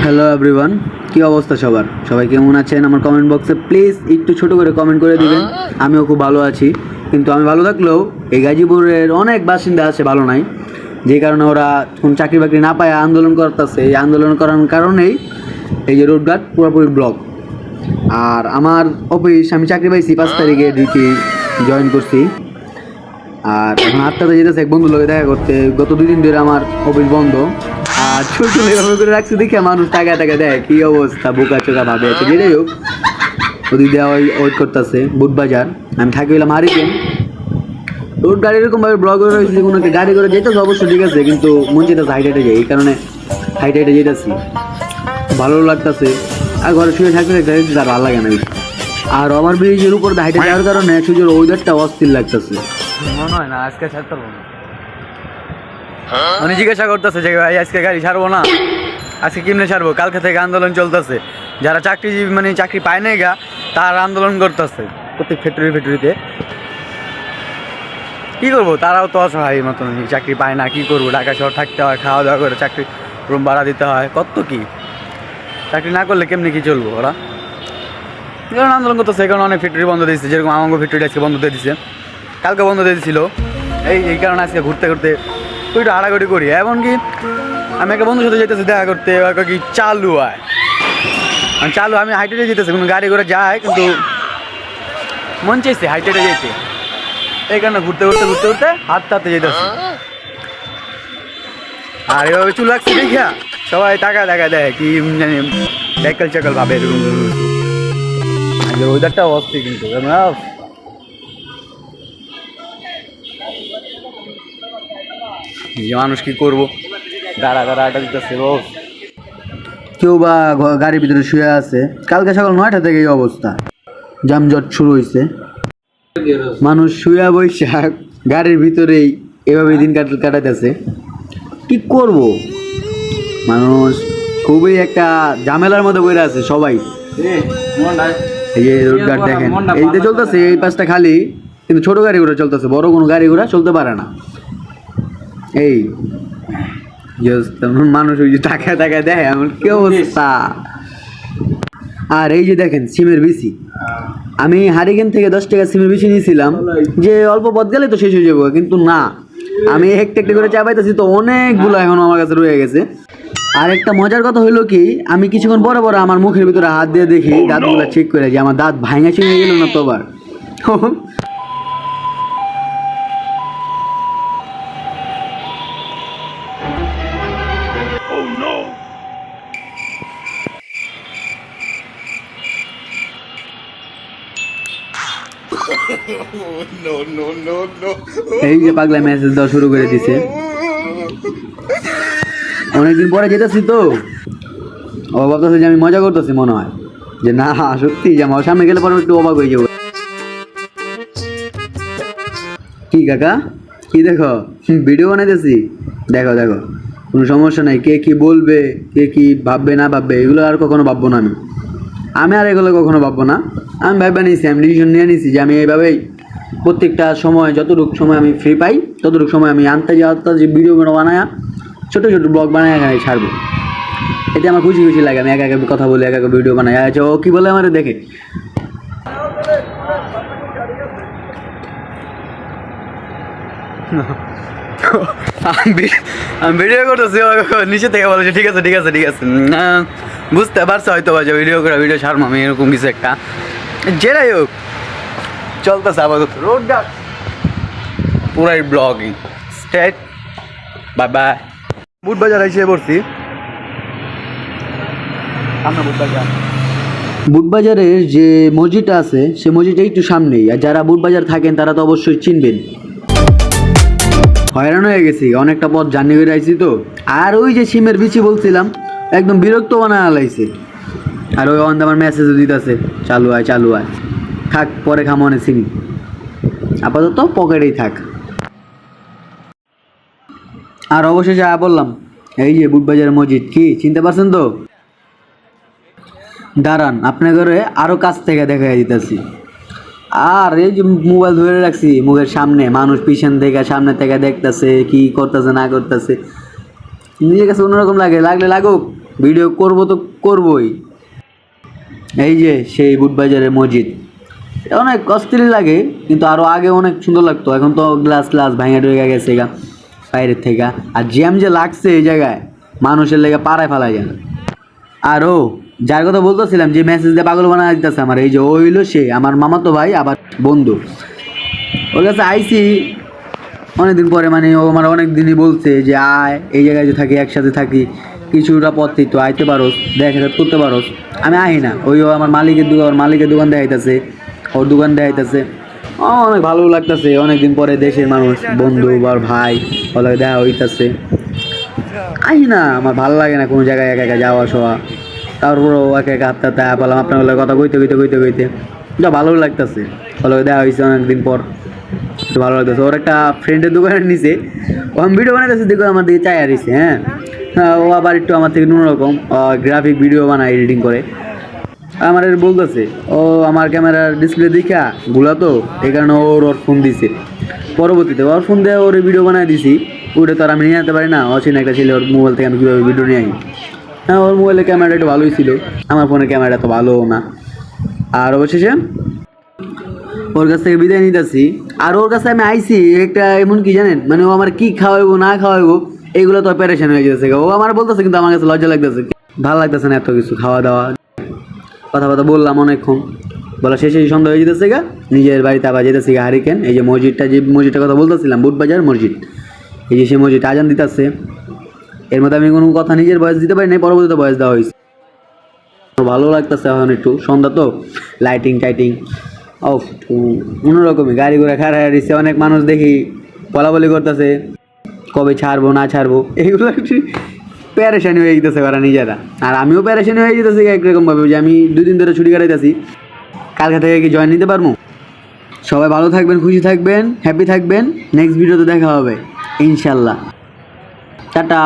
Hello everyone, কি অবস্থা সবার? সবাই কেমন আছেন? আমার কমেন্ট বক্সে প্লিজ একটু ছোট করে কমেন্ট করে দিবেন। আমিও খুব ভালো আছি, কিন্তু আমি ভালো থাকলেও এই গাজীপুরের অনেক বাসিন্দা আছে ভালো নাই, যে কারণে ওরা কোন চাকরি বাকরি না পায় আন্দোলন করতেছে। এই আন্দোলন করার কারণেই এই যে রোডঘাট পুরোপুরি ব্লক। আর আমার অফিস, আমি চাকরি পাইছি 5 তারিখে ডিউটি জয়েন করছি। আর এখন 8টাতে যেতেছে এক বন্ধুর লোকে দেখা করতে। গত 2 দিন ধরে আমার অফিস বন্ধ। আর ছোট এভাবে করে রাখছি দেখে মানুষ টাকা টাকা দেয়, কি অবস্থা, বোকা চোখা ভাবে আছে। যেটাই হোক, ওদিক দেওয়া ওয়েট করতেছে বুটবাজার। আমি থাকি হইলাম হারিকেন। রোড গাড়ি এরকমভাবে ব্লক করে রয়েছে, কোনো একটা গাড়ি করে যেতেছে অবশ্যই ঠিক আছে, কিন্তু মন যেতেছে হাইট হাইটে যায়, এই কারণে হাইট হাইটে যেতেছি। ভালো লাগতেছে। আর ঘরে শুয়ে থাকলে তার ভালো লাগে না বেশি। আর ওভার ব্রিজের উপর হাইটে যাওয়ার কারণে সূর্যের ওয়েদারটা অস্থির লাগতেছে। মনে হয় না আজকে ছাড়তে পারবো না। উনি জিজ্ঞাসা করতেছে যে ভাই আজকে গাড়ি ছাড়বো না, আজকে কেমনে ছাড়বো? কালকে থেকে আন্দোলন চলতেছে। যারা চাকরিজীবী মানে চাকরি পায় নাই গা, তার আন্দোলন করতেছে প্রত্যেক ফ্যাক্টরিতে। কি করবো, তারাও তো অসহায় মতন, চাকরি পায় না, কি করবো? ঢাকা শহর থাকতে হয়, খাওয়া দাওয়া করে চাকরি রুম ভাড়া দিতে হয়, কত কি। চাকরি না করলে কেমনি কি চলবো ওরা? কারণ আন্দোলন করতেছে, কারণ অনেক ফ্যাক্টরি বন্ধ দিয়েছে। যেরকম আমাকে ফ্যাক্টরি আজকে বন্ধ দিয়ে দিচ্ছে, কালকে বন্ধ দিয়ে দিছিল। এই কারণে আজকে ঘুরতে ঘুরতে একটু হাঁটাঘুটি করি। এমনকি আমি একটা বন্ধুর সাথে যেতেছি দেখা করতে, কি চালু হয় চালু, আমি হাইটেটে যেতেছি, কোনো গাড়ি করে যায়, কিন্তু মন চাইছে হাইটেটে যেতে, এই কারণে ঘুরতে হাঁটতে যেতেছি। আর এভাবে চুল লাগছে দেখা সবাই টাকা দেখা দেয়, কি জানি ব্যাকল চাকল ভাবে এরকম। ওয়েদারটা অস্থির, কিন্তু মানুষ কি করবো, দাঁড়া আটা দিতেছে রোজ। কেউ বা গাড়ির ভিতরে শুয়ে আছে। কালকে সকাল 9টা থেকে এই অবস্থা, যানজট শুরু হয়েছে। মানুষ শুয়ে বৈশাখ গাড়ির ভিতরেই এভাবে দিন কাটাইতেছে। কি করব, মানুষ খুবই একটা ঝামেলার মধ্যে বইরা আছে সবাই। এই যে রোড গার্ড দেখেন, এই যে চলতেছে, এই পাশটা খালি, কিন্তু ছোট গাড়ি ঘোড়া চলতেছে, বড় কোনো গাড়ি ঘোড়া চলতে পারে না। এই মানুষ ওই যে টাকা দেয়, আমার কি অবস্থা। আর এই যে দেখেন সিমের বিচি, আমি হারিকেন থেকে 10 টাকা সিমের বিচি নিয়েছিলাম, যে অল্প পথ গেলে তো শেষ হয়ে যাবো, কিন্তু না, আমি একটা করে চাপাইতেছি তো অনেকগুলো এখন আমার কাছে রয়ে গেছে। আর একটা মজার কথা হইলো কি, আমি কিছুক্ষণ পরে আমার মুখের ভিতরে হাত দিয়ে দেখি দাঁতগুলো চেক করে, যে আমার দাঁত ভাঙা ছিঁড়ে গেল না তো আবার। এই যে পাগলা মেসেজ দেওয়া শুরু করে দিছে। অনেকদিন পরে যেতেছি তো, ও ভাবতেছে যে আমি মজা করতেছি, মনে হয় যে না সত্যি, যে আমার সামনে গেলে পরে একটু অবাক হয়ে যাবো। কি কাকা, কি দেখো, ভিডিও বানাইতেছি, দেখো কোনো সমস্যা নাই। কে কি বলবে, কে কি ভাববে না ভাববে, এগুলো আর কখনো ভাববো না। আমি আর এগুলো কখনো ভাববো না। আমি ভাববে নিয়েছি, আমি ডিসিশন নিয়ে নিয়েছি যে আমি এইভাবেই প্রত্যেকটা সময়, যতটুকু সময় আমি ফ্রি পাই ততটুকু সময় আমি আনতে যে ভিডিও বানায়, ছোটো ব্লগ বানায় ছাড়বো। এতে আমার খুশি লাগে। আমি একা কথা বলি, একা ভিডিও বানাই। আচ্ছা, ও কি বলে আমার দেখে। আমি ভিডিও করতেছি, নিচে থেকে বলেছি ঠিক আছে বুঝতে পারছো হয়তো, বাজে ভিডিও করে ভিডিও ছাড়বো আমি, এরকম কিছু একটা। যেটাই হোক চলতেছে আপাতত রোড গার্ড পুরাই ব্লগিং স্টেট। বাই। বুটবাজার এসে পড়ছি, আমরা বুটবাজারের যে মসজিদটা আছে, সে মসজিদটা একটু সামনেই। আর যারা বুটবাজার থাকেন তারা তো অবশ্যই চিনবেন। হয়রান হয়ে গেছি, অনেকটা পথ জার্নি করে আইছি তো। আর ওই যে সিমের বিচি বলছিলাম, একদম বিরক্ত বানায় আলাইছে। আর ওই আমার মেসেজও দিতেছে চালু আয় থাক, পরে খামো অনেক সিম, আপাতত পকেটেই থাক। আর অবশেষে বললাম, এই যে বুটবাজারের মসজিদ, কি চিনতে পারছেন তো? দাঁড়ান, আপনার ঘরে আরও কাছ থেকে দেখাই দিতেছি। আর এই যে মোবাইল ধরে রাখছি মুখের সামনে, মানুষ পিছন থেকে সামনে থেকে দেখতেছে, কি করতেছে না করতেছে, নিজের কাছে অন্যরকম লাগলে লাগুক। ভিডিও করব তো করবই। এই যে সেই বুটবাজারের মসজিদ, এটা অনেক অস্থির লাগে, কিন্তু আরও আগে অনেক সুন্দর লাগতো। এখন তো গ্লাস গ্লাস ভাঙা ঢুকে গেছে গা বাইরের থেকে। আর জ্যাম যে লাগছে এই জায়গায়, মানুষের লেগে পাড়ায় ফেলা যায় না। আরও যার কথা বলতেছিলাম, যে মেসেজ দিয়ে পাগল বানা দিতেছে আমার, এই যে ও হইলো সে আমার মামাতো ভাই আবার বন্ধু। ওর কাছে আইসি অনেকদিন পরে, মানে ও আমার অনেক দিনই বলছে যে আয় এই জায়গায় যে থাকি, একসাথে থাকি, কিছুটা পথই তো আইতে পারোস, দেখা সাক্ষাৎ করতে পারোস। আমি আহি না, ওই ও আমার মালিকের দোকান দেখাইতেছে, ওর দোকান দেখাইতেছে। অনেক ভালো লাগতেছে, অনেকদিন পরে দেশের মানুষ, বন্ধু বা ভাই ওদের দেখা হইতাছে। আহি না, আমার ভালো লাগে না কোনো জায়গায় একা একা যাওয়া শোয়া। তারপরও একা একা হাতে হাতে পেলাম আপনার কথা কইতে কইতে কইতে কইতে যা ভালো লাগতেছে। ভালো দেখা হয়েছে অনেকদিন পর, একটু ভালো লাগতেছে। ওর একটা ফ্রেন্ডের দোকানে নিচে ও আমি ভিডিও বানাইতেছে, দেখো আমার দিকে চাই আরিছে। হ্যাঁ, ও আবার একটু আমার থেকে অন্যরকম গ্রাফিক ভিডিও বানায়, এডিটিং করে। আমার বলতেছে ও আমার ক্যামেরার ডিসপ্লে দেখা গুলা তো, এই কারণে ওর ফোন দিছে। পরবর্তীতে ওর ফোন দিয়ে ওর ভিডিও বানাই দিছি, ওটা তো আর আমি নিয়ে আনতে পারি না। অচেনা একটা ছেলে, ওর মোবাইল থেকে আমি কীভাবে ভিডিও নিয়ে আনি। হ্যাঁ, ওর মোবাইলের ক্যামেরাটা একটু ভালোই ছিল, আমার ফোনের ক্যামেরা তো ভালোও না। আর অবশেষে ওর কাছ থেকে বিদায় নিতেছি। আর ওর কাছে আমি আইছি একটা এমন কি জানেন, মানে ও আমার কি খাওয়াইবো না খাওয়াইবো এগুলো তো প্যারেশান হয়ে যেতেছে। ও আমার বলতেছে, কিন্তু আমার কাছে লজ্জা লাগতেছে, ভালো লাগতেছে না এত কিছু খাওয়া দাওয়া। কথা বললাম অনেকক্ষণ, বলা শেষে সন্ধ্যা হয়ে যেতেছে গা, নিজের বাড়িতে আবার যেতেছি গা হারিকেন। এই যে মসজিদটার কথা বলতেছিলাম, বুটবাজার মসজিদ, এই যে সেই মসজিদ আজান দিতেছে। এর মধ্যে আমি কোনো কথা নিজের বয়স দিতে পারি নাই, পরবর্তীতে বয়স দেওয়া হয়েছে। ভালো লাগতেছে এখন, একটু সন্ধ্যা তো, লাইটিং টাইটিং ও অন্যরকমই। গাড়ি ঘোড়া খাড়া দিচ্ছে, অনেক মানুষ দেখি বলাবলি করতেছে কবে ছাড়বো না ছাড়বো, এইগুলো একটু প্যারেশানি হয়ে যেতেছে ওরা নিজেরা। আর আমিও প্যারেশানি হয়ে যেতেছি একরকমভাবে, যে আমি 2 দিন ধরে ছুটি কাটাইতেছি, কালকে থেকে কি জয়েন নিতে পারবো। সবাই ভালো থাকবেন, খুশি থাকবেন, হ্যাপি থাকবেন। নেক্সট ভিডিওতে দেখা হবে ইনশাল্লাহ। টাটা।